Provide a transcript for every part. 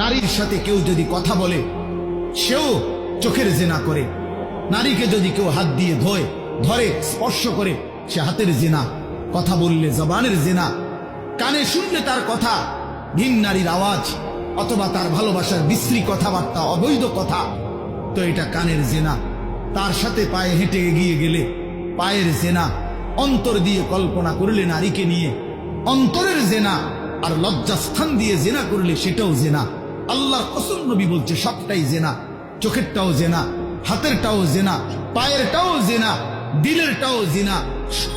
নারীর সাথে কেউ যদি কথা বলে সেও চোখের জিনা করে। নারীকে যদি কেউ হাত দিয়ে ধরে স্পর্শ করে সে হাতের জিনা। কথা বললে জবানের জিনা, কানে শুনলে তার কথা ভিন নারীর আওয়াজ অথবা তার ভালোবাসার বিশ্রী কথাবার্তা, অবৈধ কথা, তো এটা কানের জিনা। তার সাথে পায়ে হেঁটে এগিয়ে গেলে পায়ের জেনা। অন্তর দিয়ে কল্পনা করলে নারীকে নিয়ে অন্তরের জেনা। আর লজ্জাস্থান দিয়ে জেনা করলে সেটাও জেনা। আল্লাহর কসম নবী বলছে সবটাই জেনা। চোখেরটাও জেনা, হাতেরটাও জেনা, পায়েরটাও জেনা, দিলেরটাও জিনা,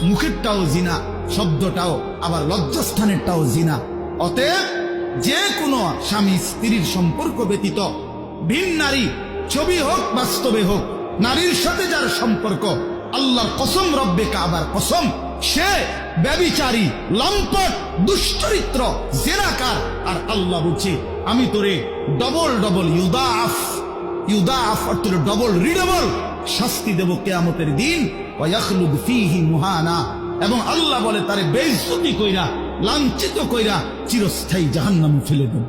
মুখেরটাও জিনা, শব্দটাও আবার লজ্জাস্থানেরটাও জিনা। অতএব যে কোনো স্বামী স্ত্রীর সম্পর্ক ব্যতীত ভিন নারী, ছবি হোক বাস্তবে হোক, নারীর সাথে যার সম্পর্ক, আল্লাহর কসম, রব্বে কাবার কসম, সে ব্যভিচারী, লম্পট, দুশ্চরিত্র, জেনাকার। আর আল্লাহ বলছে আমি তোরে ডবল ডবল ইউদাফ অর্থ ডবল রিডবল শাস্তি দেব কিয়ামতের দিন। ওয়ায়াখলুদ ফীহি মুহানা, এবং আল্লাহ বলে তারে বেইজ্জতি কইরা, লাঞ্ছিত কইরা চিরস্থায়ী জাহান্নামে ফেলে দেব।